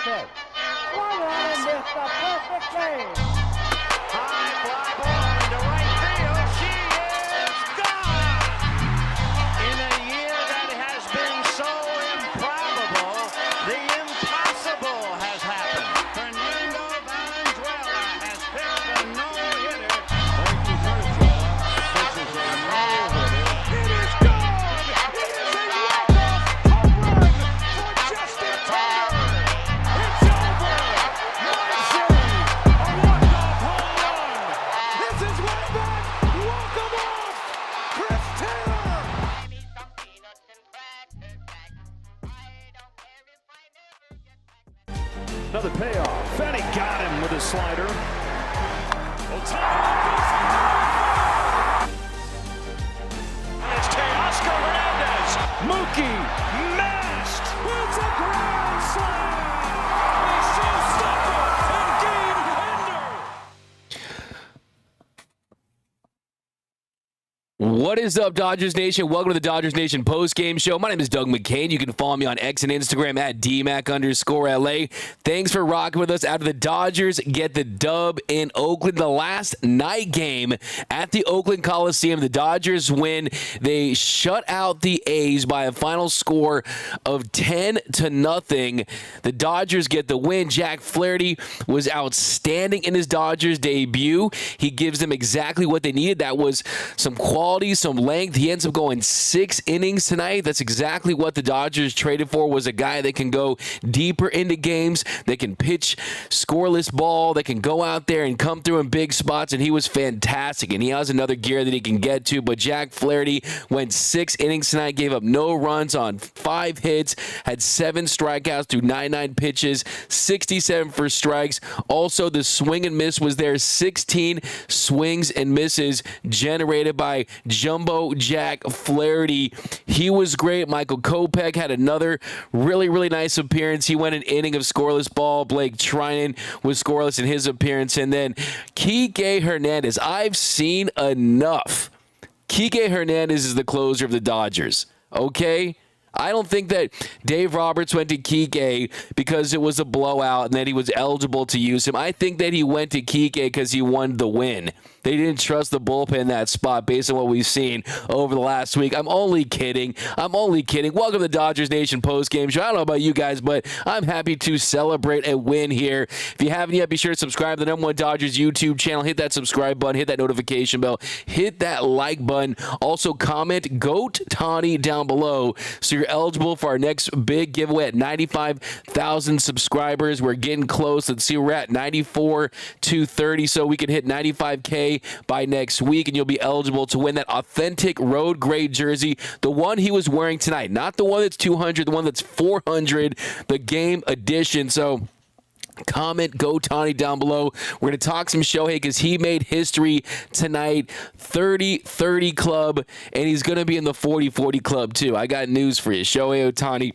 pitch. Swung on and missed a perfect game. High fly ball into right field. She is gone. In a year that has been so improbable, the impossible has happened. Fernando Valenzuela has pitched a no-hitter. It is gone. It is a walk-off home run for Justin Turner. It's over. Muncy, a walk-off home run. This is way back. Walk 'em off. Chris Taylor. Another payoff. Fenny got him with a slider. Ohtani. It's Teoscar Hernandez. Mookie masked. It's a grand slam. It's so simple and game ender. What is up, Dodgers Nation? Welcome to the Dodgers Nation Postgame Show. My name is Doug McKain. You can follow me on X and Instagram at DMac_LA. Thanks for rocking with us after the Dodgers get the dub in Oakland. The last night game at the Oakland Coliseum. The Dodgers win. They shut out the A's by a final score of 10-0. The Dodgers get the win. Jack Flaherty was outstanding in his Dodgers debut. He gives them exactly what they needed. That was some quality, some length. He ends up going 6 innings tonight. That's exactly what the Dodgers traded for, was a guy that can go deeper into games, that can pitch scoreless ball, that can go out there and come through in big spots, and he was fantastic, and he has another gear that he can get to. But Jack Flaherty went 6 innings tonight, gave up no runs on 5 hits, had 7 strikeouts through 99 pitches, 67 for strikes. Also, the swing and miss was there. 16 swings and misses generated by Jumbo Jack Flaherty. He was great. Michael Kopech had another really, really nice appearance. He went an inning of scoreless ball. Blake Trinan was scoreless in his appearance. And then Kike Hernandez. I've seen enough. Kike Hernandez is the closer of the Dodgers. Okay? I don't think that Dave Roberts went to Kike because it was a blowout and that he was eligible to use him. I think that he went to Kike because he won the win. They didn't trust the bullpen in that spot based on what we've seen over the last week. I'm only kidding. Welcome to the Dodgers Nation postgame show. I don't know about you guys, but I'm happy to celebrate a win here. If you haven't yet, be sure to subscribe to the #1 Dodgers YouTube channel. Hit that subscribe button. Hit that notification bell. Hit that like button. Also, comment GOAT Tani down below so you're eligible for our next big giveaway at 95,000 subscribers. We're getting close. Let's see, we're at 94,230, so we can hit 95K by next week, and you'll be eligible to win that authentic road grade jersey, the one he was wearing tonight, not the one that's 200, the one that's 400, the game edition. So comment Go Tani down below. We're going to talk some Shohei because he made history tonight. 30-30 club, and he's going to be in the 40-40 club too. I got news for you. Shohei Ohtani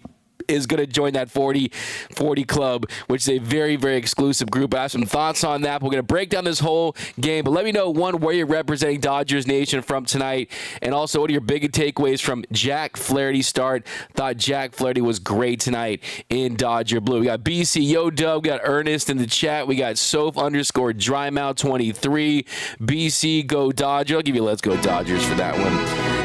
is going to join that 40-40 club, which is a very, very exclusive group. I have some thoughts on that. We're going to break down this whole game, but let me know, one, where you're representing Dodgers Nation from tonight, and also what are your big takeaways from Jack Flaherty's start. Thought Jack Flaherty was great tonight in Dodger Blue. We got BC Yo Dub, we got Ernest in the chat, we got Soph_Drymouth23, BC Go Dodger. I'll give you Let's Go Dodgers for that one.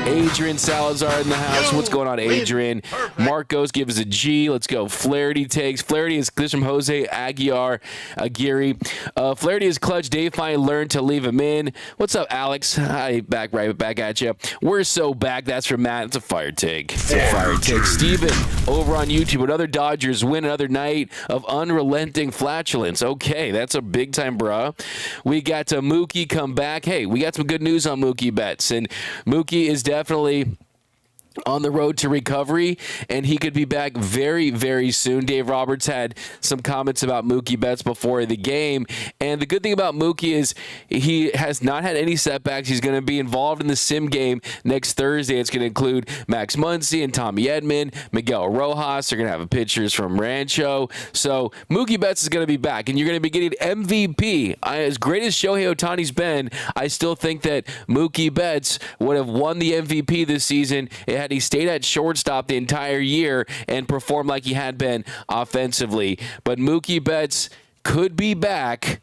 Adrian Salazar in the house. What's going on, Adrian? Marcos gives a G. Let's go. Flaherty takes. Flaherty is this from Jose Aguirre. Flaherty is clutch. Dave finally learned to leave him in. What's up, Alex? Hi, right back at you. We're so back. That's from Matt. It's a fire take. Steven over on YouTube. Another Dodgers win. Another night of unrelenting flatulence. Okay, that's a big time, bruh. We got Mookie come back. Hey, we got some good news on Mookie Betts, and Mookie is definitely on the road to recovery, and he could be back very, very soon. Dave Roberts had some comments about Mookie Betts before the game, and the good thing about Mookie is he has not had any setbacks. He's going to be involved in the sim game next Thursday. It's going to include Max Muncy and Tommy Edman, Miguel Rojas. They're going to have pictures from Rancho. So Mookie Betts is going to be back, and you're going to be getting MVP. As great as Shohei Ohtani's been, I still think that Mookie Betts would have won the MVP this season. It had he stayed at shortstop the entire year and performed like he had been offensively. But Mookie Betts could be back.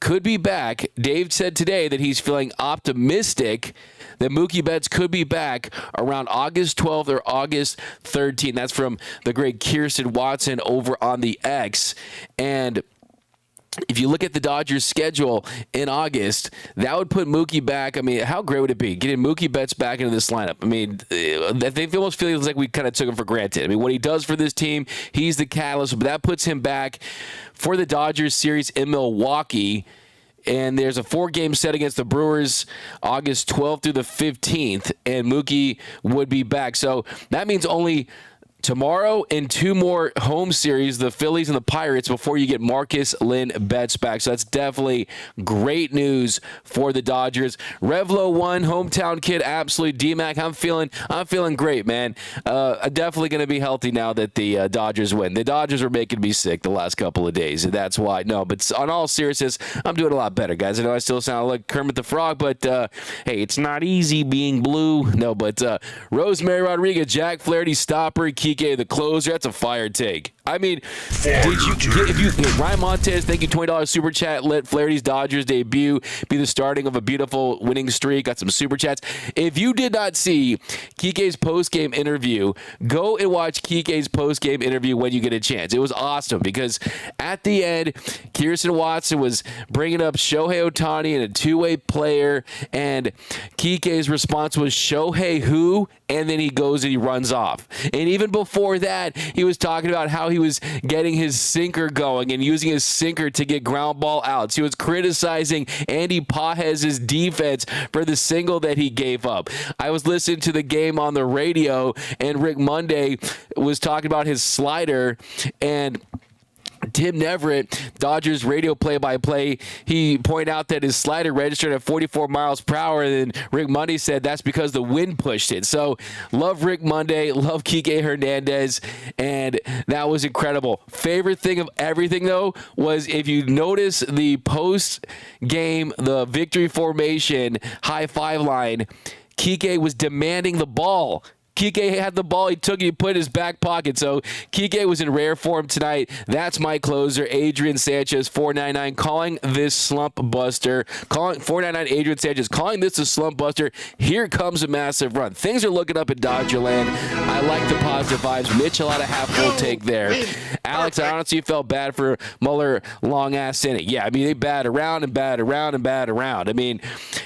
Dave said today that he's feeling optimistic that Mookie Betts could be back around August 12th or August 13th. That's from the great Kirsten Watson over on the X. And if you look at the Dodgers' schedule in August, that would put Mookie back. I mean, how great would it be getting Mookie Betts back into this lineup? I mean, they almost feel like we kind of took him for granted. I mean, what he does for this team, he's the catalyst, but that puts him back for the Dodgers series in Milwaukee. And there's a 4-game set against the Brewers August 12th through the 15th, and Mookie would be back. So that means only tomorrow and 2 more home series, the Phillies and the Pirates, before you get Marcus Lynn Betts back. So that's definitely great news for the Dodgers. Revlo won, hometown kid, absolutely. D-Mac, I'm feeling great, man. I'm definitely going to be healthy now that the Dodgers win. The Dodgers were making me sick the last couple of days, and that's why. No, but on all seriousness, I'm doing a lot better, guys. I know I still sound like Kermit the Frog, but hey, it's not easy being blue. No, but Rosemary Rodriguez, Jack Flaherty, stopper, Kike, the closer, that's a fire take. I mean, Ryan Montez, thank you, $20 super chat. Let Flaherty's Dodgers debut be the starting of a beautiful winning streak. Got some super chats. If you did not see Kike's post-game interview, go and watch Kike's post-game interview when you get a chance. It was awesome because at the end, Kirsten Watson was bringing up Shohei Ohtani and a two-way player, and Kike's response was, Shohei who? And then he goes and he runs off. And even before that, he was talking about how he was getting his sinker going and using his sinker to get ground ball outs. He was criticizing Andy Pages' defense for the single that he gave up. I was listening to the game on the radio, and Rick Monday was talking about his slider, and Tim Neverett, Dodgers radio play-by-play, he pointed out that his slider registered at 44 miles per hour, and then Rick Monday said that's because the wind pushed it. So, love Rick Monday, love Kike Hernandez, and that was incredible. Favorite thing of everything, though, was if you notice the post-game, the victory formation high-five line, Kike was demanding the ball. Kike had the ball. He took it. He put it in his back pocket. So Kike was in rare form tonight. That's my closer, Adrian Sanchez, 499, calling this slump buster. 499 Adrian Sanchez, calling this a slump buster. Here comes a massive run. Things are looking up at Dodgerland. I like the positive vibes. Mitchell had a half-full take there. Alex, I honestly felt bad for Muller, long-ass inning. Yeah, I mean, they bat around and bat around and bat around. I mean,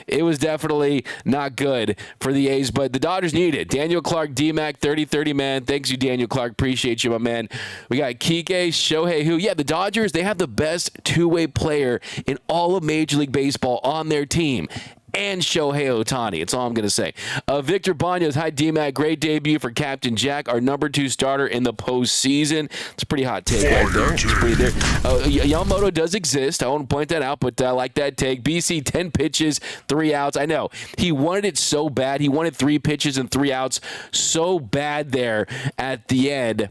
it was definitely not good for the A's, but the Dodgers needed it. Daniel Clark, D-Mac, 30-30, man. Thanks you, Daniel Clark. Appreciate you, my man. We got Kike, Shohei, who, yeah, the Dodgers, they have the best two-way player in all of Major League Baseball on their team. And Shohei Ohtani. That's all I'm going to say. Victor Banos, hi D-Mac. Great debut for Captain Jack, our number 2 starter in the postseason. It's a pretty hot take right there. It's pretty there. Yamamoto does exist. I want to point that out, but I like that take. BC, 10 pitches, 3 outs. I know. He wanted it so bad. He wanted 3 pitches and 3 outs so bad there at the end.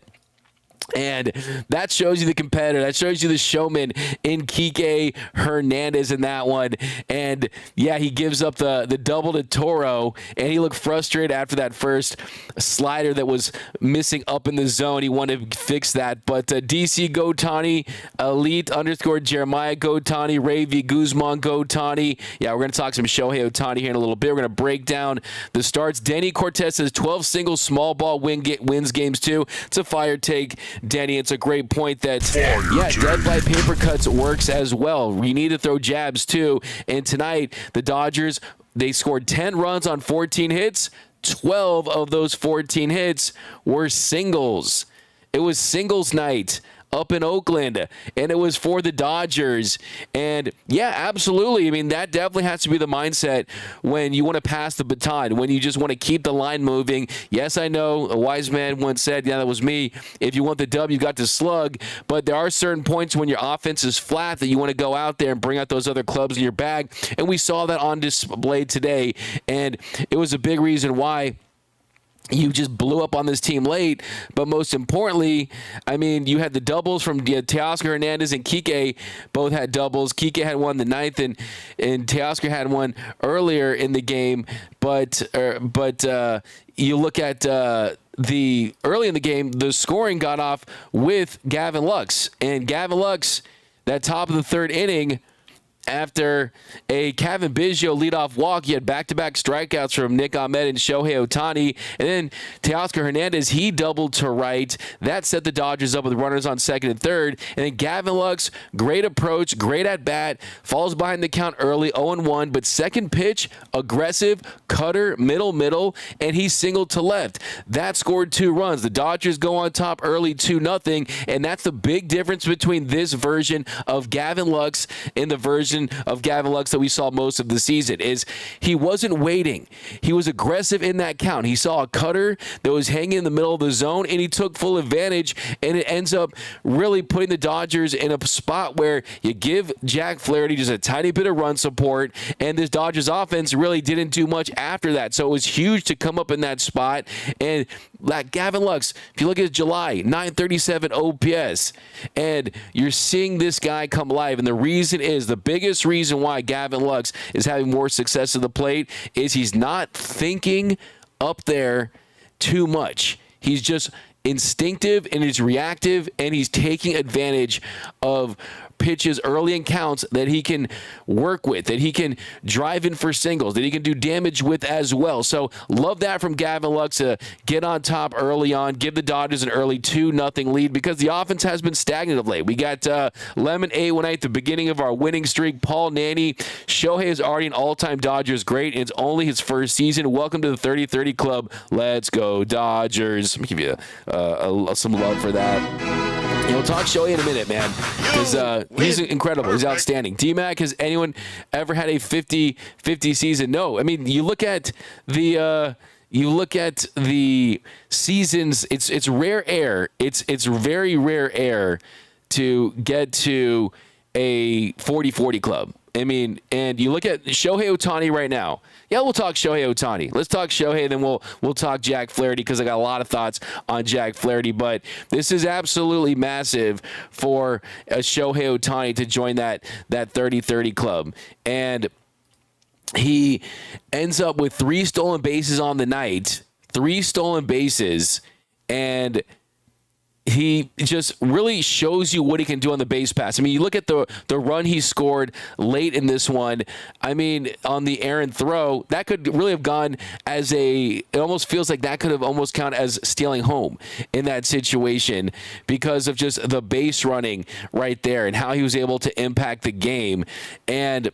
And that shows you the competitor. That shows you the showman in Kike Hernandez in that one. And, yeah, he gives up the double to Toro, and he looked frustrated after that first slider that was missing up in the zone. He wanted to fix that. But DC Gotani, Elite _ Jeremiah Gotani, Ray V. Guzman Gotani. Yeah, we're going to talk some Shohei Ohtani here in a little bit. We're going to break down the starts. Denny Cortez says 12 singles, small ball wins games too. It's a fire take. Denny, it's a great point that, dead by paper cuts works as well. You need to throw jabs, too. And tonight, the Dodgers, they scored 10 runs on 14 hits. 12 of those 14 hits were singles. It was singles night up in Oakland, and it was for the Dodgers. And, yeah, absolutely. I mean, that definitely has to be the mindset when you want to pass the baton, when you just want to keep the line moving. Yes, I know a wise man once said, yeah, that was me, if you want the dub, you got to slug. But there are certain points when your offense is flat that you want to go out there and bring out those other clubs in your bag. And we saw that on display today, and it was a big reason why you just blew up on this team late, but most importantly, I mean, you had the doubles from Teoscar Hernandez and Kike. Both had doubles. Kike had one in the ninth, and Teoscar had one earlier in the game. But you look at the early in the game, the scoring got off with Gavin Lux, and Gavin Lux, that top of the third inning. After a Kevin Biggio leadoff walk, you had back-to-back strikeouts from Nick Ahmed and Shohei Ohtani. And then Teoscar Hernandez, he doubled to right. That set the Dodgers up with runners on second and third. And then Gavin Lux, great approach, great at-bat, falls behind the count early, 0-1. But second pitch, aggressive, cutter, middle, and he singled to left. That scored 2 runs. The Dodgers go on top early 2-0. And that's the big difference between this version of Gavin Lux and the version of Gavin Lux that we saw most of the season. Is he wasn't waiting. He was aggressive in that count. He saw a cutter that was hanging in the middle of the zone, and he took full advantage, and it ends up really putting the Dodgers in a spot where you give Jack Flaherty just a tiny bit of run support, and this Dodgers offense really didn't do much after that. So it was huge to come up in that spot. And like Gavin Lux, if you look at July, 937 OPS, and you're seeing this guy come alive, and the reason is the biggest reason why Gavin Lux is having more success at the plate is he's not thinking up there too much. He's just instinctive and he's reactive, and he's taking advantage of pitches early in counts that he can work with, that he can drive in for singles, that he can do damage with as well. So love that from Gavin Lux to get on top early on, give the Dodgers an early 2-0 lead, because the offense has been stagnant of late. We got Lemon A1 at the beginning of our winning streak. Paul Nanny, Shohei is already an all-time Dodgers great, and it's only his first season. Welcome to the 30-30 club. Let's go Dodgers. Let me give you some love for that. We'll talk Shohei in a minute, man, because he's incredible. He's outstanding. D-Mac, has anyone ever had a 50-50 season? No. I mean, you look at the seasons. It's rare air. It's very rare air to get to a 40-40 club. I mean, and you look at Shohei Ohtani right now. Yeah, we'll talk Shohei Ohtani. Let's talk Shohei, then we'll talk Jack Flaherty, because I got a lot of thoughts on Jack Flaherty. But this is absolutely massive for Shohei Ohtani to join that 30-30 club. And he ends up with 3 stolen bases on the night, 3 stolen bases, and he just really shows you what he can do on the base pass. I mean, you look at the run he scored late in this one. I mean, on the errant throw, that could really have gone as it almost feels like that could have almost counted as stealing home in that situation, because of just the base running right there and how he was able to impact the game. And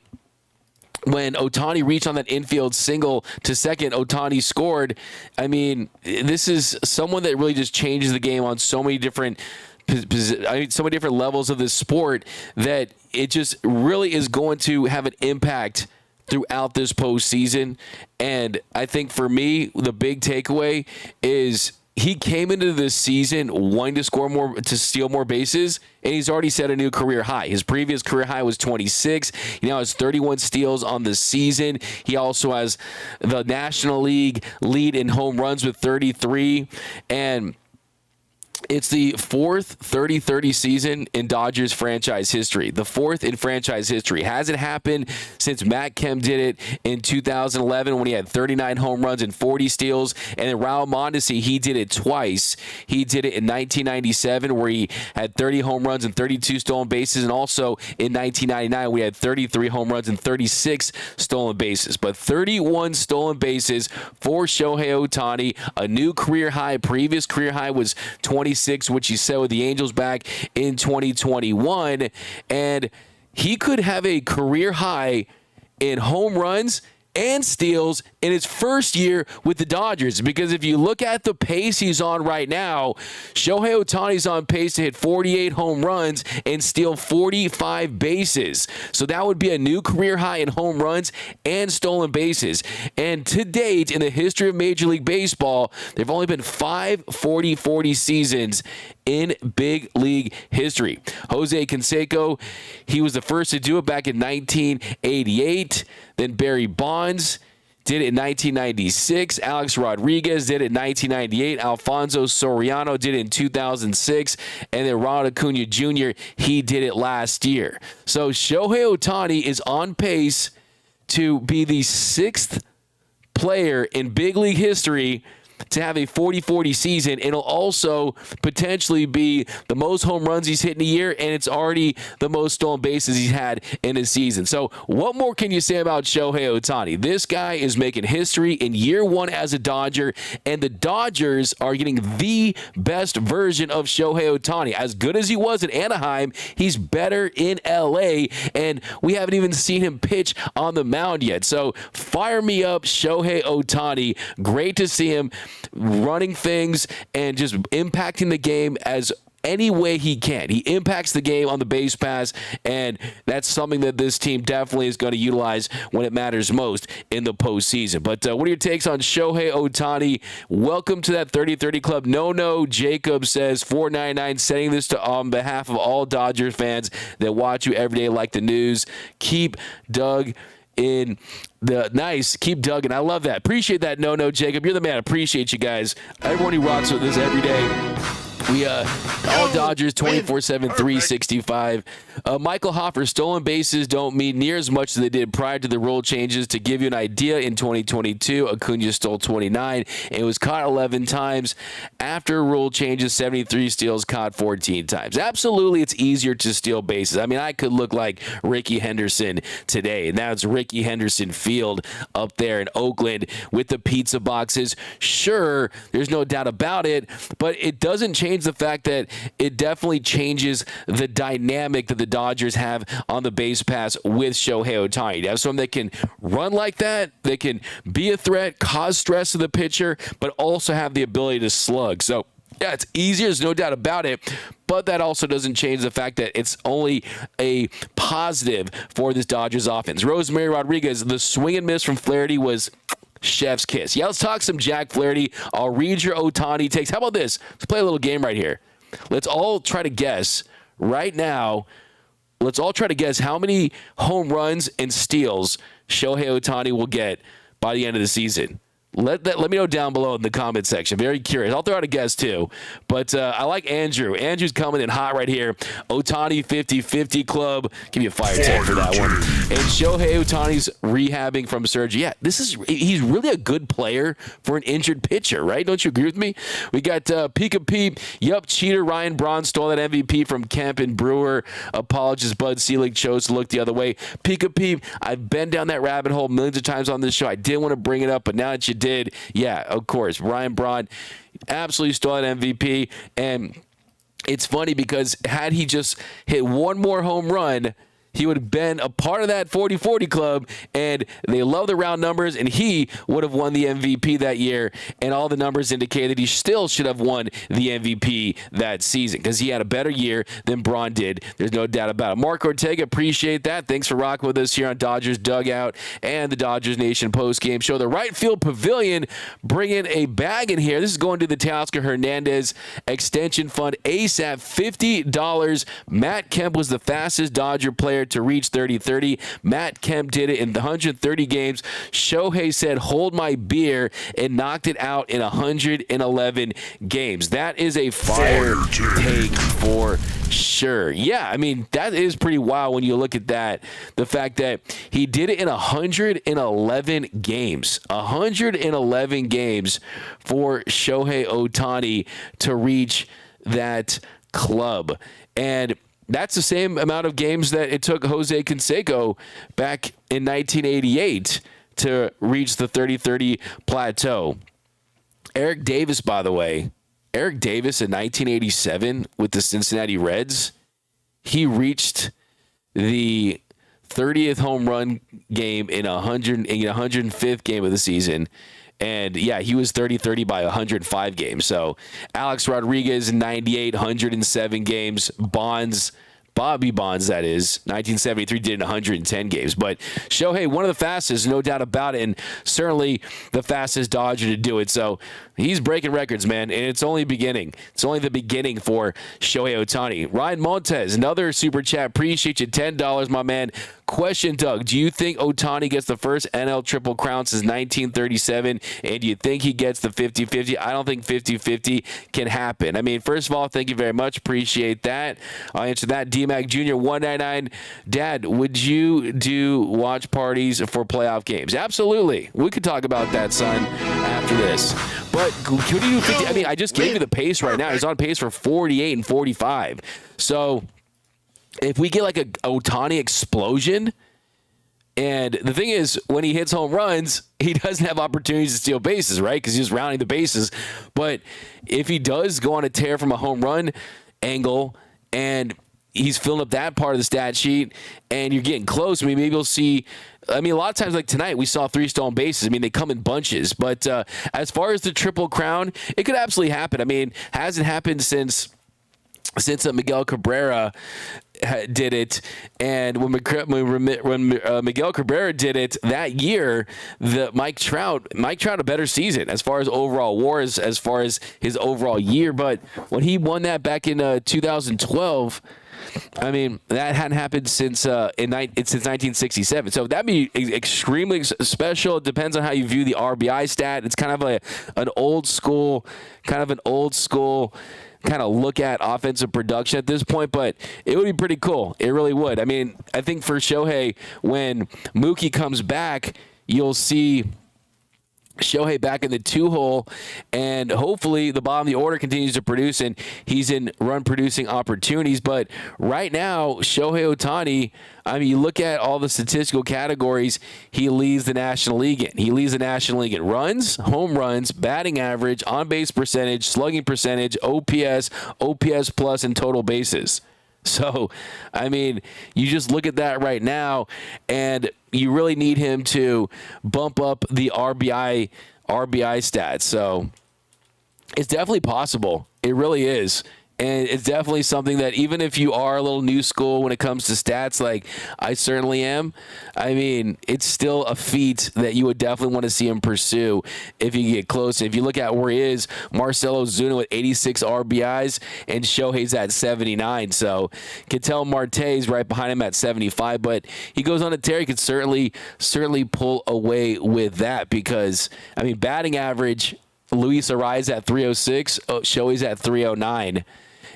when Ohtani reached on that infield single to second, Ohtani scored. I mean, this is someone that really just changes the game on so many different levels of this sport, that it just really is going to have an impact throughout this postseason. And I think for me, the big takeaway is he came into this season wanting to score more, to steal more bases, and he's already set a new career high. His previous career high was 26. He now has 31 steals on the season. He also has the National League lead in home runs with 33. And it's the 4th 30-30 season in Dodgers franchise history. The 4th in franchise history. Hasn't happened since Matt Kemp did it in 2011 when he had 39 home runs and 40 steals. And then Raul Mondesi, he did it twice. He did it in 1997 where he had 30 home runs and 32 stolen bases. And also in 1999 we had 33 home runs and 36 stolen bases. But 31 stolen bases for Shohei Ohtani, a new career high. Previous career high was 26, which he set with the Angels back in 2021. And he could have a career high in home runs and steals in his first year with the Dodgers, because if you look at the pace he's on right now, Shohei Ohtani's on pace to hit 48 home runs and steal 45 bases. So that would be a new career high in home runs and stolen bases. And to date, in the history of Major League Baseball, there have only been 5 40-40 seasons in big league history. Jose Canseco, he was the first to do it back in 1988. Then Barry Bonds, did it in 1996. Alex Rodriguez did it in 1998. Alfonso Soriano did it in 2006. And then Ronald Acuna Jr., he did it last year. So Shohei Ohtani is on pace to be the 6th player in big league history to have a 40-40 season. It'll also potentially be the most home runs he's hit in a year, and it's already the most stolen bases he's had in a season. So what more can you say about Shohei Ohtani? This guy is making history in year 1 as a Dodger, and the Dodgers are getting the best version of Shohei Ohtani. As good as he was in Anaheim, he's better in L.A., and we haven't even seen him pitch on the mound yet. So fire me up, Shohei Ohtani. Great to see him running things and just impacting the game as any way he can. He impacts the game on the base pass, and that's something that this team definitely is going to utilize when it matters most in the postseason. But what are your takes on Shohei Ohtani? Welcome to that 30-30 club. No, Jacob says $4.99, sending this to on behalf of all Dodgers fans that watch you every day like the news. Keep Doug in the nice. Keep Doug, and I love that. Appreciate that. No, Jacob. You're the man. Appreciate you guys. Everyone who rocks with us every day. We all Dodgers 24/7 365. Michael Hoffer, stolen bases don't mean near as much as they did prior to the rule changes. To give you an idea, in 2022, Acuna stole 29 and was caught 11 times. After rule changes, 73 steals, caught 14 times. Absolutely, it's easier to steal bases. I mean, I could look like Ricky Henderson today. Now it's Ricky Henderson Field up there in Oakland with the pizza boxes. Sure, there's no doubt about it, but it doesn't change the fact that it definitely changes the dynamic that the Dodgers have on the base pass with Shohei Ohtani. To have someone that can run like that, they can be a threat, cause stress to the pitcher, but also have the ability to slug. So, yeah, it's easier, there's no doubt about it, but that also doesn't change the fact that it's only a positive for this Dodgers offense. Rosemary Rodriguez, the swing and miss from Flaherty was chef's kiss. Yeah, let's talk some Jack Flaherty. I'll read your Ohtani takes. How about this? Let's play a little game right here. Let's all try to guess right now. Let's all try to guess how many home runs and steals Shohei Ohtani will get by the end of the season. Let me know down below in the comment section. Very curious. I'll throw out a guess too. But I like Andrew. Andrew's coming in hot right here. Ohtani 50-50 club. Give you a fire tag for that one. And Shohei Ohtani's rehabbing from surgery. Yeah, he's really a good player for an injured pitcher, right? Don't you agree with me? We got Pika Peep. Yup, cheater Ryan Braun stole that MVP from Kemp and Brewer. Apologist Bud Selig chose to look the other way. Pika Peep, I've been down that rabbit hole millions of times on this show. I didn't want to bring it up, but now that you did, yeah, of course. Ryan Braun absolutely stole an MVP, and it's funny because had he just hit one more home run, he would have been a part of that 40-40 club, and they love the round numbers, and he would have won the MVP that year, and all the numbers indicate that he still should have won the MVP that season because he had a better year than Braun did. There's no doubt about it. Mark Ortega, appreciate that. Thanks for rocking with us here on Dodgers Dugout and the Dodgers Nation postgame show. The right field pavilion bringing a bag in here. This is going to the Teoscar Hernandez Extension Fund ASAP, $50. Matt Kemp was the fastest Dodger player to reach 30-30. Matt Kemp did it in the 130 games. Shohei said, hold my beer, and knocked it out in 111 games. That is a fire take for sure. Yeah, I mean, that is pretty wild when you look at that. The fact that he did it in 111 games. 111 games for Shohei Ohtani to reach that club. And that's the same amount of games that it took Jose Canseco back in 1988 to reach the 30-30 plateau. Eric Davis, by the way, Eric Davis in 1987 with the Cincinnati Reds, he reached the 30th home run game in 105th game of the season. And, yeah, he was 30-30 by 105 games. So, Alex Rodriguez in 98, 107 games. Bobby Bonds, that is, 1973 did in 110 games. But Shohei, one of the fastest, no doubt about it, and certainly the fastest Dodger to do it. So he's breaking records, man, and it's only beginning. It's only the beginning for Shohei Ohtani. Ryan Montez, another super chat. Appreciate you, $10, my man. Question, Doug, do you think Ohtani gets the first NL Triple Crown since 1937, and do you think he gets the 50-50? I don't think 50-50 can happen. I mean, first of all, thank you very much. Appreciate that. I'll answer that. DMAC Jr. 199. Dad, would you do watch parties for playoff games? Absolutely. We could talk about that, son, after this. But could he do 50? I mean, I just gave you the pace right now. He's on pace for 48 and 45. So if we get like a Ohtani explosion, and the thing is, when he hits home runs, he doesn't have opportunities to steal bases, right? Because he's just rounding the bases. But if he does go on a tear from a home run angle, and he's filling up that part of the stat sheet, and you're getting close, I mean, maybe you'll see. I mean, a lot of times, like tonight, we saw 3 stolen bases. I mean, they come in bunches. But as far as the Triple Crown, it could absolutely happen. I mean, hasn't happened since Miguel Cabrera did it, and when Miguel Cabrera did it that year, Mike Trout a better season as far as overall WAR, as far as his overall year. But when he won that back in 2012, I mean, that hadn't happened since 1967. So that'd be extremely special. It depends on how you view the RBI stat. It's kind of an old school kind of look at offensive production at this point, but it would be pretty cool. It really would. I mean, I think for Shohei, when Mookie comes back, you'll see Shohei back in the 2-hole, and hopefully the bottom of the order continues to produce, and he's in run-producing opportunities. But right now, Shohei Ohtani, I mean, you look at all the statistical categories, he leads the National League in. He leads the National League in runs, home runs, batting average, on-base percentage, slugging percentage, OPS, OPS plus, and total bases. So, I mean, you just look at that right now, and you really need him to bump up the RBI stats. So, it's definitely possible. It really is. And it's definitely something that even if you are a little new school when it comes to stats, like I certainly am, I mean, it's still a feat that you would definitely want to see him pursue if you get close. And if you look at where he is, Marcell Ozuna with 86 RBIs and Shohei's at 79. So Ketel Marte's right behind him at 75. But he goes on a tear. He could certainly pull away with that because, I mean, batting average, Luis Arraez at 306, Shohei's at 309.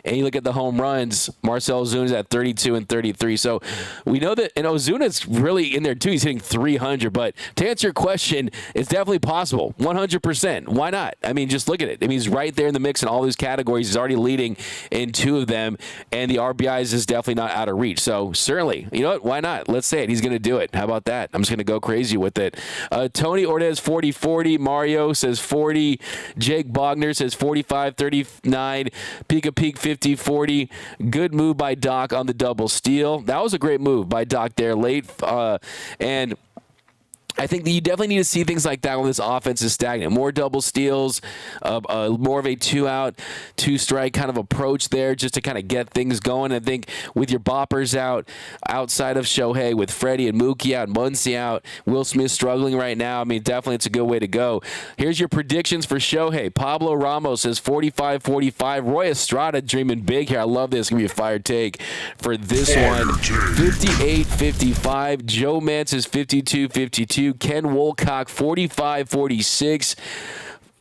And you look at the home runs, Marcell Ozuna's at 32 and 33. So we know that, and Ozuna's really in there too. He's hitting 300. But to answer your question, it's definitely possible. 100%. Why not? I mean, just look at it. I mean, he's right there in the mix in all these categories. He's already leading in 2 of them. And the RBIs is definitely not out of reach. So certainly, you know what? Why not? Let's say it. He's going to do it. How about that? I'm just going to go crazy with it. Tony Ordez, 40-40. Mario says 40. Jake Bogner says 45-39. Pika Peak, 50-40. Good move by Doc on the double steal. That was a great move by Doc there late. And I think that you definitely need to see things like that when this offense is stagnant. More double steals, more of a 2-out, 2-strike kind of approach there just to kind of get things going. I think with your boppers outside of Shohei, with Freddie and Mookie out, Muncy out, Will Smith struggling right now, I mean, definitely it's a good way to go. Here's your predictions for Shohei. Pablo Ramos says 45-45. Roy Estrada dreaming big here. I love this. It's going to be a fire take for this one. 58-55. Joe Mance says 52-52. Ken Wolcock, 45-46.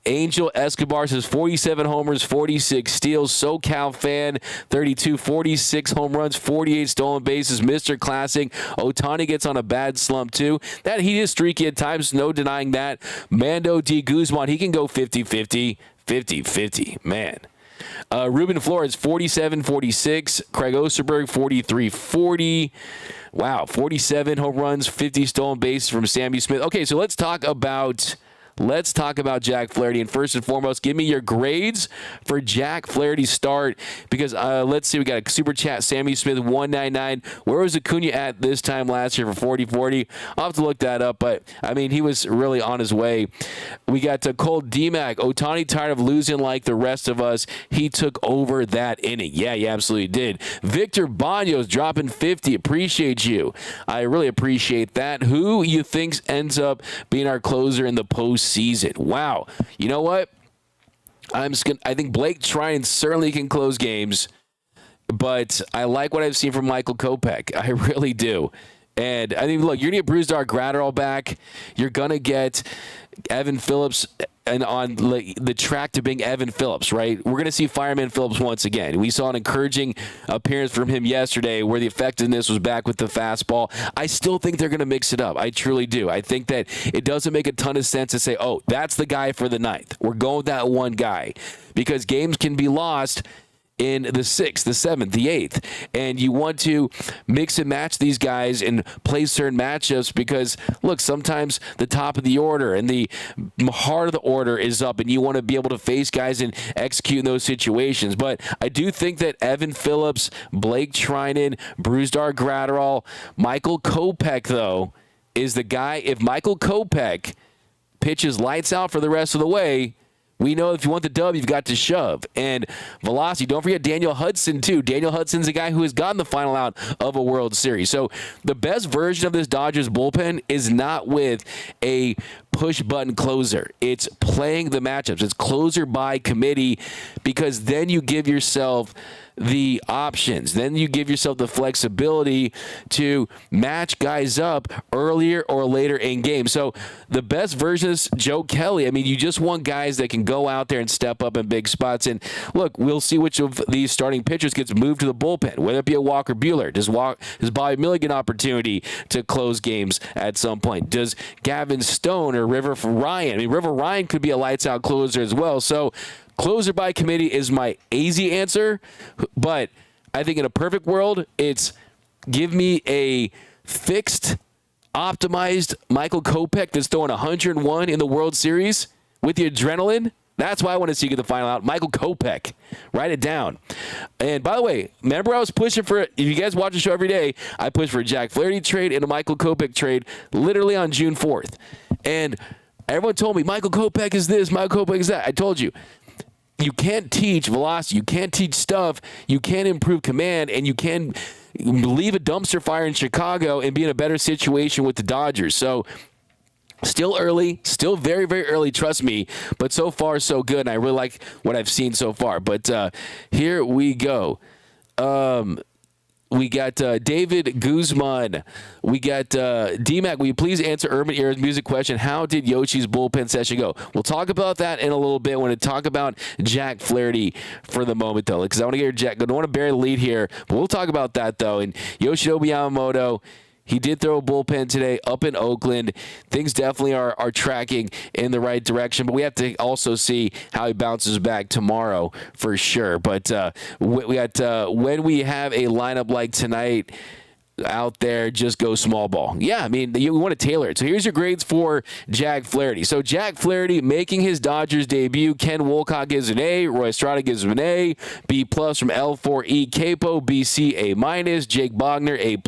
Angel Escobar says 47 homers, 46 steals. SoCal Fan, 32, 46 home runs, 48 stolen bases. Mr. Classic. Ohtani gets on a bad slump, too. That he is streaky at times, no denying that. Mando D. Guzman, he can go 50-50. 50-50, man. Ruben Flores, 47-46. Craig Osterberg, 43-40. Wow, 47 home runs, 50 stolen bases from Sammy Smith. Okay, so let's talk about Jack Flaherty. And first and foremost, give me your grades for Jack Flaherty's start. Because let's see, we got a super chat. Sammy Smith, 199. Where was Acuna at this time last year for 40-40? I'll have to look that up. But, I mean, he was really on his way. We got to Cole DMAC. Ohtani tired of losing like the rest of us. He took over that inning. Yeah, he absolutely did. Victor Banos dropping 50. Appreciate you. I really appreciate that. Who you think ends up being our closer in the postseason? Wow. You know what? I think Blake Tryon certainly can close games, but I like what I've seen from Michael Kopech. I really do. And I think, look, you're going to get Brusdar Graterol back. You're going to get Evan Phillips and on the track to being Evan Phillips, right? We're going to see Fireman Phillips once again. We saw an encouraging appearance from him yesterday where the effectiveness was back with the fastball. I still think they're going to mix it up. I truly do. I think that it doesn't make a ton of sense to say, oh, that's the guy for the ninth. We're going with that one guy because games can be lost in the 6th, the 7th, the 8th. And you want to mix and match these guys and play certain matchups because, look, sometimes the top of the order and the heart of the order is up and you want to be able to face guys and execute in those situations. But I do think that Evan Phillips, Blake Trinan, Brusdar Graterol, Michael Kopech, though, is the guy. If Michael Kopech pitches lights out for the rest of the way, we know if you want the dub, you've got to shove. And velocity, don't forget Daniel Hudson, too. Daniel Hudson's a guy who has gotten the final out of a World Series. So the best version of this Dodgers bullpen is not with a push-button closer. It's playing the matchups. It's closer by committee because then you give yourself the options. Then you give yourself the flexibility to match guys up earlier or later in game. So the best version is Joe Kelly. I mean, you just want guys that can go out there and step up in big spots. And look, we'll see which of these starting pitchers gets moved to the bullpen, whether it be a Walker Buehler. Does Bobby Milligan opportunity to close games at some point? Does Gavin Stone or River Ryan? I mean, River Ryan could be a lights-out closer as well. So closer by committee is my easy answer, but I think in a perfect world, it's give me a fixed, optimized Michael Kopech that's throwing 101 in the World Series with the adrenaline. That's why I want to see you get the final out. Michael Kopech. Write it down. And by the way, remember I was pushing for, if you guys watch the show every day, I pushed for a Jack Flaherty trade and a Michael Kopech trade literally on June 4th. And everyone told me, Michael Kopech is this, Michael Kopech is that. I told you. You can't teach velocity. You can't teach stuff. You can't improve command, and you can leave a dumpster fire in Chicago and be in a better situation with the Dodgers. So still early, still very, very early, trust me, but so far so good, and I really like what I've seen so far. But here we go. We got David Guzman. We got D-Mac. Will you please answer Urban Era's music question? How did Yoshi's bullpen session go? We'll talk about that in a little bit. I want to talk about Jack Flaherty for the moment, though, because I want to get Jack. I don't want to bury the lead here, but we'll talk about that, though. And Yoshinobu Yamamoto, he did throw a bullpen today up in Oakland. Things definitely are tracking in the right direction, but we have to also see how he bounces back tomorrow for sure. But we got when we have a lineup like tonight out there, just go small ball. Yeah, I mean, you want to tailor it. So here's your grades for Jack Flaherty. So Jack Flaherty making his Dodgers debut. Ken Wolcott gives an A. Roy Estrada gives him an A. B+ from L4E Capo. BC A-. Jake Bogner A+.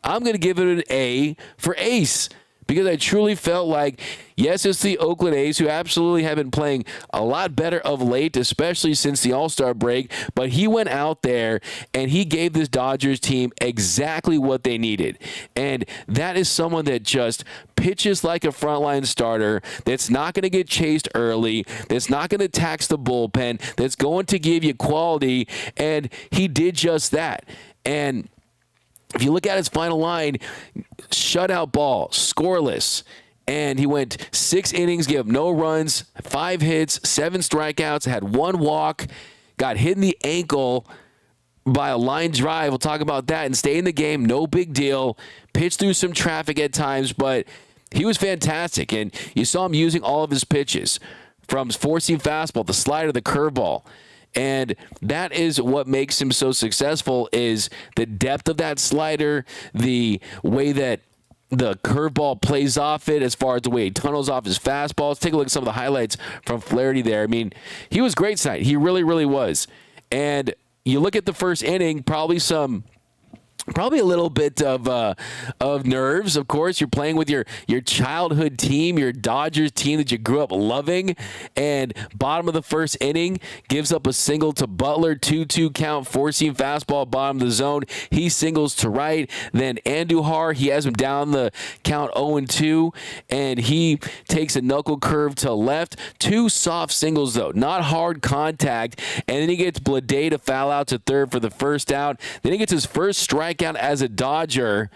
I'm going to give it an A for Ace, because I truly felt like, yes, it's the Oakland A's who absolutely have been playing a lot better of late, especially since the All-Star break, but he went out there and he gave this Dodgers team exactly what they needed. And that is someone that just pitches like a frontline starter, that's not going to get chased early, that's not going to tax the bullpen, that's going to give you quality, and he did just that. And if you look at his final line, shutout ball, scoreless, and he went 6 innings, gave up no runs, 5 hits, 7 strikeouts, had 1 walk, got hit in the ankle by a line drive. We'll talk about that, and stay in the game, no big deal. Pitched through some traffic at times, but he was fantastic, and you saw him using all of his pitches, from four-seam fastball, the slider, the curveball. And that is what makes him so successful, is the depth of that slider, the way that the curveball plays off it, as far as the way he tunnels off his fastball. Let's take a look at some of the highlights from Flarity there. I mean, he was great tonight. He really, really was. And you look at the first inning, probably a little bit of nerves. Of course, you're playing with your childhood team, your Dodgers team that you grew up loving, and bottom of the first inning, gives up a single to Butler, 2-2 count, four-seam fastball, bottom of the zone. He singles to right. Then Andujar, he has him down the count 0-2, and he takes a knuckle curve to left. 2 soft singles, though, not hard contact, and then he gets Blade to foul out to third for the first out. Then he gets his first strike out as a Dodger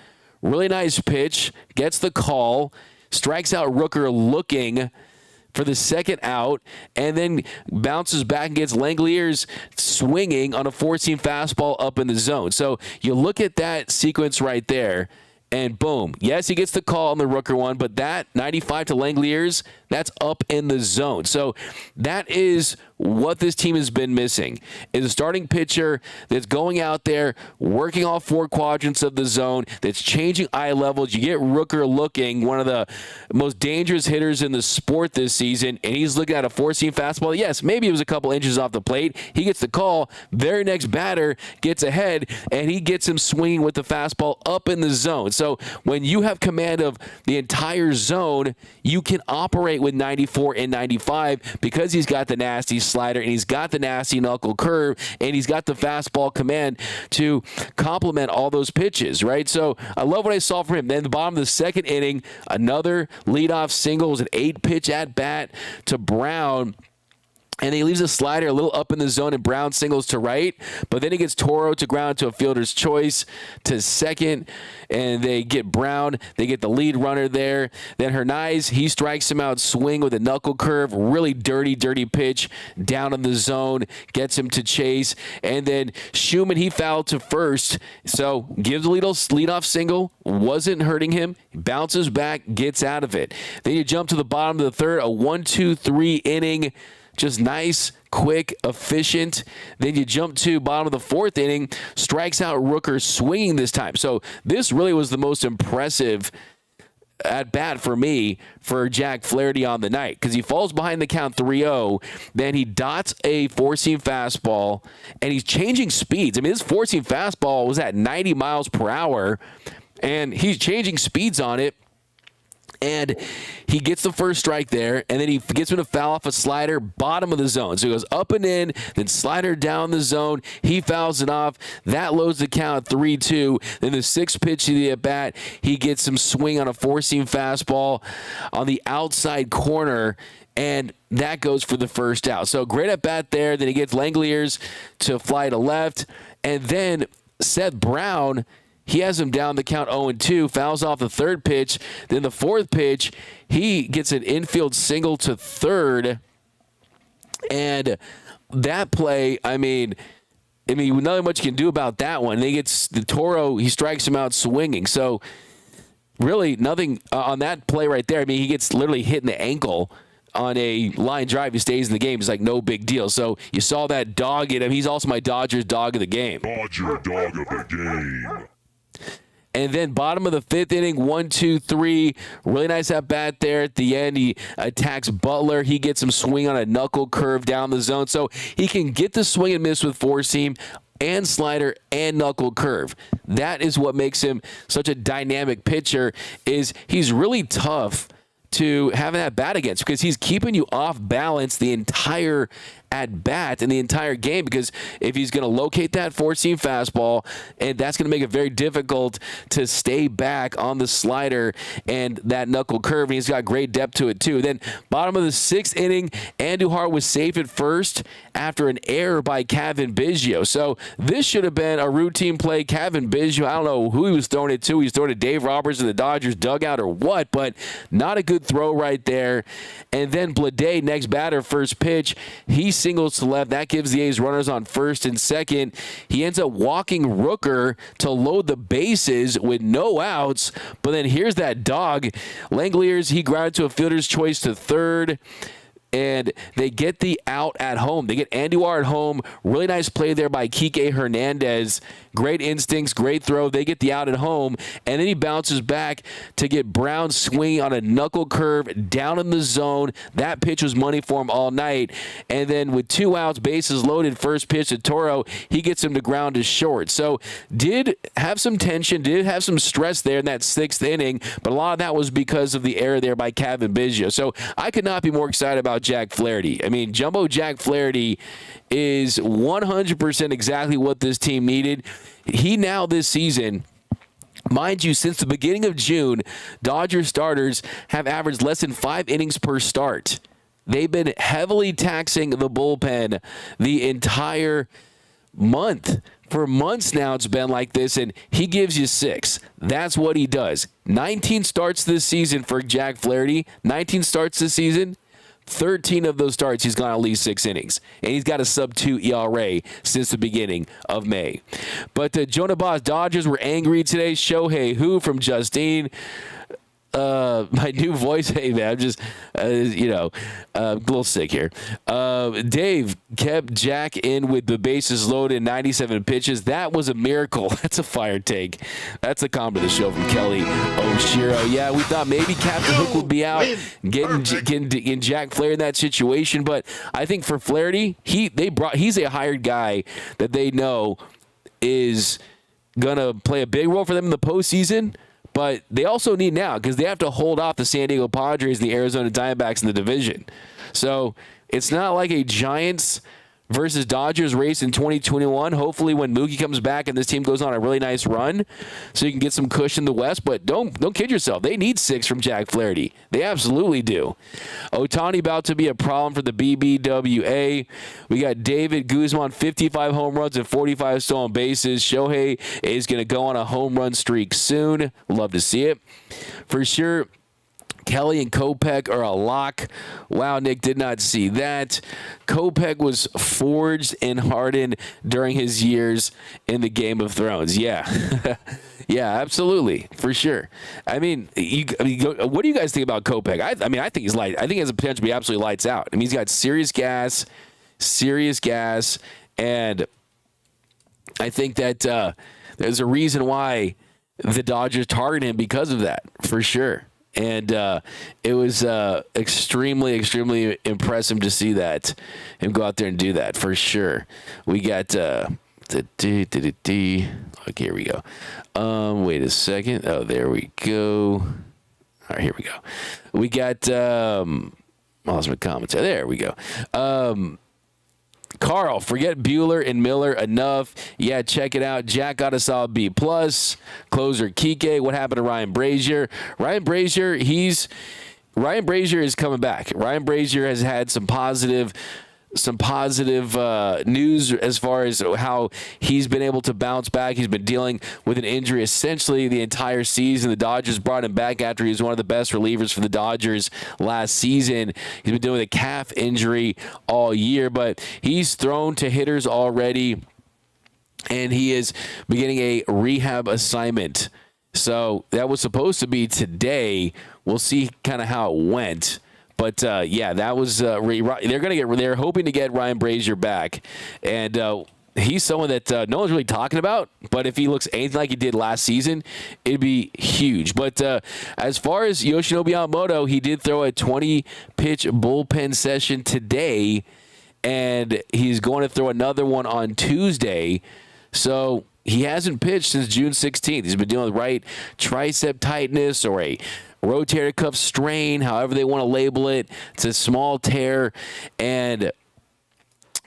Really nice pitch. Gets the call. Strikes out Rooker looking for the second out, and then bounces back and gets Langeliers swinging on a 4-seam fastball up in the zone. So you look at that sequence right there, and boom. Yes, he gets the call on the Rooker one, but that 95 to Langeliers, that's up in the zone. So that is what this team has been missing, is a starting pitcher that's going out there, working all 4 quadrants of the zone, that's changing eye levels. You get Rooker looking, one of the most dangerous hitters in the sport this season, and he's looking at a 4-seam fastball. Yes, maybe it was a couple inches off the plate. He gets the call. Very next batter gets ahead, and he gets him swinging with the fastball up in the zone. So when you have command of the entire zone, you can operate with 94 and 95 because he's got the nasty slider and he's got the nasty knuckle curve and he's got the fastball command to complement all those pitches, right? So I love what I saw from him. Then the bottom of the second inning, another leadoff single. It was an 8-pitch at bat to Brown. And he leaves a slider a little up in the zone, and Brown singles to right. But then he gets Toro to ground to a fielder's choice to second, and they get Brown. They get the lead runner there. Then Hernandez, he strikes him out swing with a knuckle curve. Really dirty pitch down in the zone. Gets him to chase. And then Schumann, he fouled to first. So gives a leadoff single. Wasn't hurting him. Bounces back, gets out of it. Then you jump to the bottom of the third, a 1-2-3 inning. Just nice, quick, efficient. Then you jump to bottom of the fourth inning, strikes out Rooker swinging this time. So this really was the most impressive at bat for me for Jack Flaherty on the night, because he falls behind the count 3-0. Then he dots a 4-seam fastball, and he's changing speeds. I mean, this 4-seam fastball was at 90 miles per hour, and he's changing speeds on it. And he gets the first strike there, and then he gets him to foul off a slider, bottom of the zone. So he goes up and in, then slider down the zone. He fouls it off. That loads the count 3-2. Then the 6th pitch of the at-bat, he gets some swing on a 4-seam fastball on the outside corner, and that goes for the first out. So great at-bat there. Then he gets Langeliers to fly to left, and then Seth Brown, he has him down the count 0-2, fouls off the 3rd pitch. Then the 4th pitch, he gets an infield single to third. And that play, I mean, nothing much you can do about that one. He gets the Toro, he strikes him out swinging. So really nothing on that play right there. I mean, he gets literally hit in the ankle on a line drive. He stays in the game. It's like no big deal. So you saw that dog in him. He's also my Dodgers dog of the game. Dodger dog of the game. And then bottom of the 5th inning, 1-2-3. Really nice at bat there at the end. He attacks Butler. He gets him swing on a knuckle curve down the zone. So he can get the swing and miss with 4-seam and slider and knuckle curve. That is what makes him such a dynamic pitcher, is he's really tough to have an at-bat against, because he's keeping you off balance the entire at-bat in the entire game, because if he's going to locate that 4-seam fastball, and that's going to make it very difficult to stay back on the slider and that knuckle curve, and he's got great depth to it too. Then bottom of the 6th inning, Andujar was safe at first after an error by Gavin Biggio. So this should have been a routine play. Gavin Biggio, I don't know who he was throwing it to. He was throwing to Dave Roberts in the Dodgers dugout or what, but not a good throw right there. And then Blade, next batter, first pitch, he singles to left. That gives the A's runners on first and second. He ends up walking Rooker to load the bases with no outs. But then here's that dog. Langeliers, he grounded to a fielder's choice to third. And they get the out at home. They get Andujar at home. Really nice play there by Kike Hernandez. Great instincts, great throw. They get the out at home. And then he bounces back to get Brown swinging on a knuckle curve down in the zone. That pitch was money for him all night. And then with 2 outs, bases loaded, first pitch to Toro, he gets him to ground to short. So did have some tension, did have some stress there in that 6th inning, but a lot of that was because of the error there by Gavin Biggio. So I could not be more excited about Jack Flaherty. I mean, Jumbo Jack Flaherty is 100% exactly what this team needed. He now this season, mind you, since the beginning of June, Dodgers starters have averaged less than 5 innings per start. They've been heavily taxing the bullpen the entire month. For months now, it's been like this, and he gives you 6. That's what he does. 19 starts this season for Jack Flaherty. 19 starts this season. 13 of those starts, he's gone at least 6 innings. And he's got a sub-2 ERA since the beginning of May. But Jonah Boss, Dodgers were angry today. Shohei Who from Justine. My new voice, hey man, I'm just, a little sick here. Dave kept Jack in with the bases loaded, 97 pitches. That was a miracle. That's a fire take. That's a comment of the show from Kelly Oshiro. Yeah, we thought maybe Captain Hook would be out, getting Jack Flaherty in that situation, but I think for Flaherty, he's a hired guy that they know is gonna play a big role for them in the postseason. But they also need now because they have to hold off the San Diego Padres and the Arizona Diamondbacks in the division. So it's not like a Giants versus Dodgers race in 2021. Hopefully when Mookie comes back and this team goes on a really nice run so you can get some cushion in the West. But don't kid yourself. They need 6 from Jack Flaherty. They absolutely do. Ohtani about to be a problem for the BBWA. We got David Guzman, 55 home runs and 45 stolen bases. Shohei is going to go on a home run streak soon. Love to see it. For sure, Kelly and Kopech are a lock. Wow, Nick did not see that. Kopech was forged and hardened during his years in the Game of Thrones. Yeah. Yeah, absolutely. For sure. I mean, what do you guys think about Kopech? I think he's light. I think he has the potential to be absolutely lights out. I mean, he's got serious gas, and I think that there's a reason why the Dodgers target him because of that, for sure. And it was extremely, extremely impressive to see that, him go out there and do that, for sure. We got okay, here we go. Wait a second. Oh, there we go. All right, here we go. We got lost my commentary. There we go. Carl, forget Bueller and Miller enough. Yeah, check it out. Jack got a solid B+. Closer Kike. What happened to Ryan Brazier? Ryan Brazier is coming back. Ryan Brazier has had some positive news as far as how he's been able to bounce back. He's been dealing with an injury essentially the entire season. The Dodgers brought him back after he was one of the best relievers for the Dodgers last season. He's been dealing with a calf injury all year, but he's thrown to hitters already, and he is beginning a rehab assignment. So that was supposed to be today. We'll see kind of how it went. But yeah, that was they're hoping to get Ryan Brazier back, and he's someone that no one's really talking about. But if he looks anything like he did last season, it'd be huge. But as far as Yoshinobu Yamamoto, he did throw a 20-pitch bullpen session today, and he's going to throw another one on Tuesday. So he hasn't pitched since June 16th. He's been dealing with right tricep tightness or a rotator cuff strain, however they want to label it. It's a small tear, and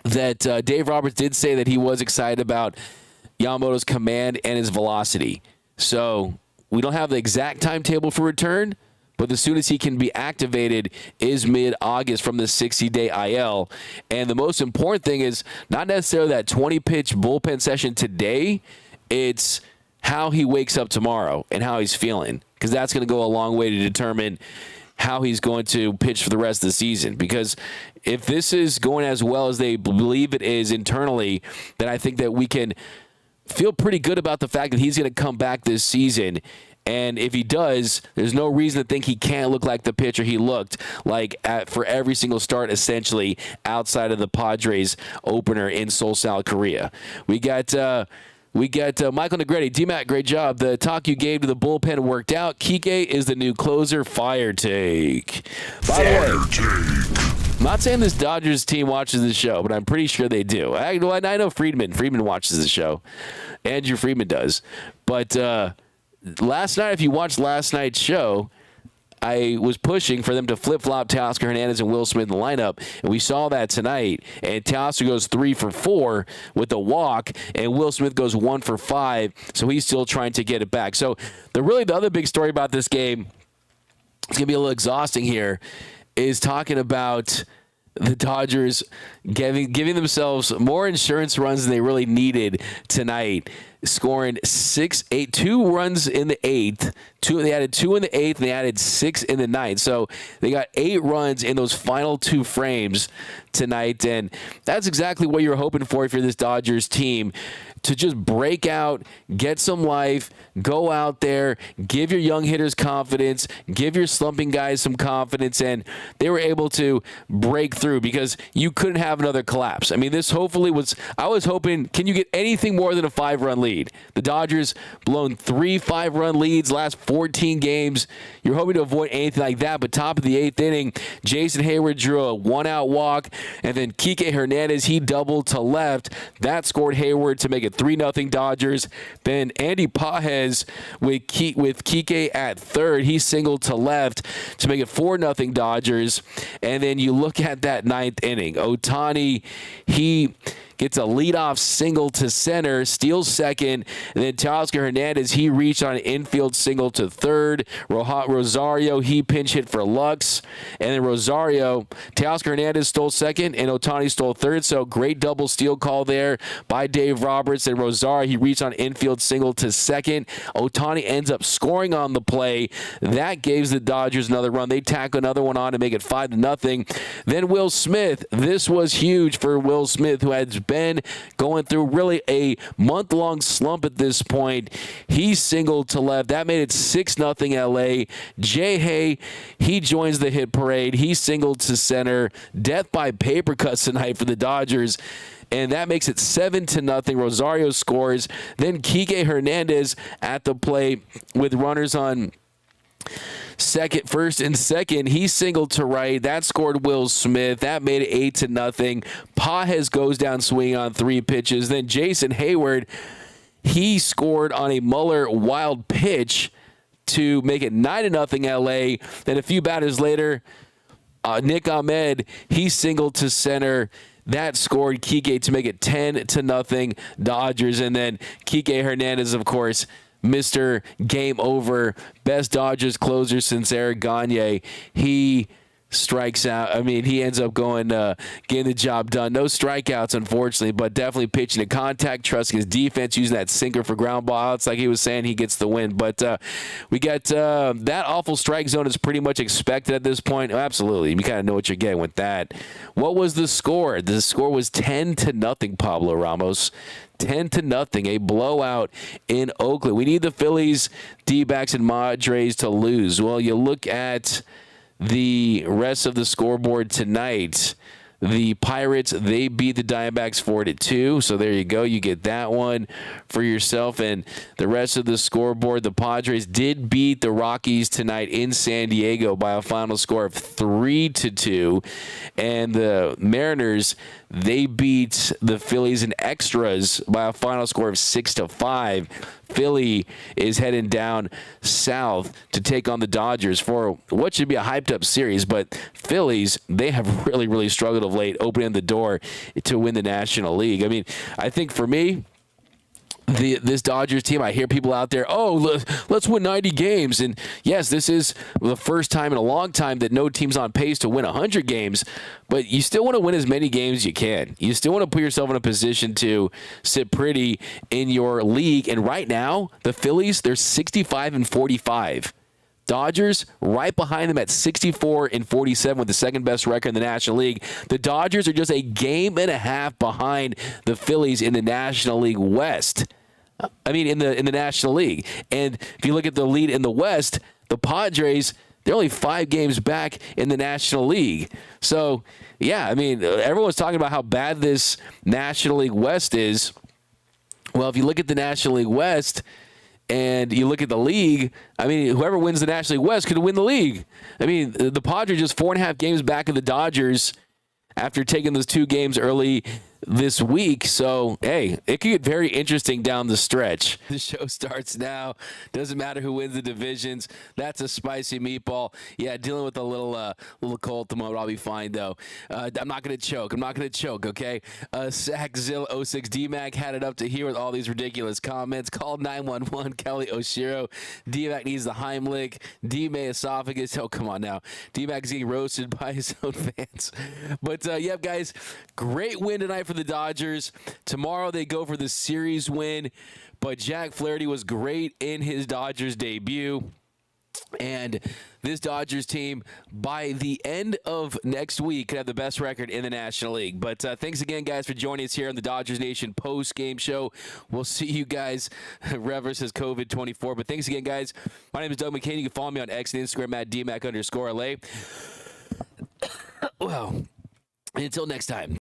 that Dave Roberts did say that he was excited about Yamamoto's command and his velocity. So we don't have the exact timetable for return, but the soonest he can be activated is mid-August from the 60-day IL. And the most important thing is not necessarily that 20-pitch bullpen session today. It's how he wakes up tomorrow and how he's feeling, because that's going to go a long way to determine how he's going to pitch for the rest of the season. Because if this is going as well as they believe it is internally, then I think that we can feel pretty good about the fact that he's going to come back this season. And if he does, there's no reason to think he can't look like the pitcher he looked like for every single start, essentially, outside of the Padres opener in Seoul, South Korea. We got Michael Negretti. D-Mac, great job. The talk you gave to the bullpen worked out. Kike is the new closer. Fire take. By the way, I'm not saying this Dodgers team watches the show, but I'm pretty sure they do. I know Friedman. Friedman watches the show. Andrew Friedman does. But last night, if you watched last night's show, I was pushing for them to flip-flop Teoscar Hernandez and Will Smith in the lineup, and we saw that tonight. And Teoscar goes 3 for 4 with a walk, and Will Smith goes 1 for 5, so he's still trying to get it back. So the other big story about this game, it's going to be a little exhausting here, is talking about the Dodgers giving themselves more insurance runs than they really needed tonight, scoring 2 runs in the 8th. They added 2 in the 8th, and they added 6 in the 9th. So they got 8 runs in those final 2 frames tonight, and that's exactly what you're hoping for this Dodgers team, to just break out, get some life, go out there, give your young hitters confidence, give your slumping guys some confidence, and they were able to break through because you couldn't have another collapse. I mean, this hopefully was, I was hoping, can you get anything more than a 5-run lead? The Dodgers blown 3 5-run leads last 14 games. You're hoping to avoid anything like that, but top of the 8th inning, Jason Hayward drew a 1-out walk, and then Kike Hernandez, he doubled to left. That scored Hayward to make it 3-0 Dodgers. Then Andy Pages with Kike at third. He singled to left to make it 4-0 Dodgers. And then you look at that 9th inning. Otani, he gets a leadoff single to center, steals second, and then Teoscar Hernandez, he reached on an infield single to third. Rosario, he pinch hit for Lux, and then Teoscar Hernandez stole second, and Ohtani stole third, so great double steal call there by Dave Roberts, and Rosario, he reached on an infield single to second. Ohtani ends up scoring on the play. That gives the Dodgers another run. They tack another one on to make it 5-0. Then Will Smith, this was huge for Will Smith, who had been going through really a month-long slump at this point. He singled to left. That made it 6-0 LA. Jay Hay, he joins the hit parade. He singled to center. Death by paper cuts tonight for the Dodgers, and that makes it 7-0. Rosario scores. Then Kike Hernandez at the plate with runners on first and second, he singled to right. That scored Will Smith. That made it 8-0. Pages goes down swinging on 3 pitches. Then Jason Hayward, he scored on a Muller wild pitch to make it 9-0 LA. Then a few batters later, Nick Ahmed, he singled to center. That scored Kike to make it 10-0 Dodgers. And then Kike Hernandez, of course, Mr. Game Over, best Dodgers closer since Eric Gagne. He strikes out. I mean, he ends up getting the job done. No strikeouts, unfortunately, but definitely pitching to contact, trusting his defense, using that sinker for ground ball outs. Like he was saying, he gets the win. But we got that awful strike zone is pretty much expected at this point. Oh, absolutely. You kind of know what you're getting with that. What was the score? The score was 10-0, Pablo Ramos. 10-0, a blowout in Oakland. We need the Phillies, D-backs, and Padres to lose. Well, you look at the rest of the scoreboard tonight. The Pirates, they beat the Diamondbacks 4-2. So there you go. You get that one for yourself. And the rest of the scoreboard, the Padres did beat the Rockies tonight in San Diego by a final score of 3-2. And the Mariners, they beat the Phillies in extras by a final score of 6-5. Philly is heading down south to take on the Dodgers for what should be a hyped-up series, but Phillies, they have really, really struggled of late, opening the door to win the National League. I mean, I think for me, this Dodgers team, I hear people out there, let's win 90 games. And yes, this is the first time in a long time that no team's on pace to win 100 games, but you still want to win as many games as you can. You still want to put yourself in a position to sit pretty in your league. And right now, the Phillies, they're 65-45. Dodgers right behind them at 64-47 with the second best record in the National League. The Dodgers are just a game and a half behind the Phillies in the National League West. I mean, in the National League. And if you look at the lead in the West, the Padres, they're only 5 games back in the National League. So, yeah, I mean, everyone's talking about how bad this National League West is. Well, if you look at the National League West and you look at the league, I mean, whoever wins the National League West could win the league. I mean, the Padres just 4.5 games back of the Dodgers after taking those 2 games early this week. So, hey, it could get very interesting down the stretch. The show starts now. Doesn't matter who wins the divisions. That's a spicy meatball. Yeah, dealing with a little cold at the moment. I'll be fine, though. I'm not going to choke, okay? Sackzilla06 D-Mac had it up to here with all these ridiculous comments. Called 911, Kelly Oshiro. D-Mac needs the Heimlich. D-May esophagus. Oh, come on now. D-Mac is getting roasted by his own fans. But, yep, guys, great win tonight for the Dodgers. Tomorrow they go for the series win. But Jack Flaherty was great in his Dodgers debut. And this Dodgers team, by the end of next week, could have the best record in the National League. But thanks again, guys, for joining us here on the Dodgers Nation post-game show. We'll see you guys. Rever says COVID-24. But thanks again, guys. My name is Doug McKain. You can follow me on X and Instagram at DMAC_LA. Well, until next time.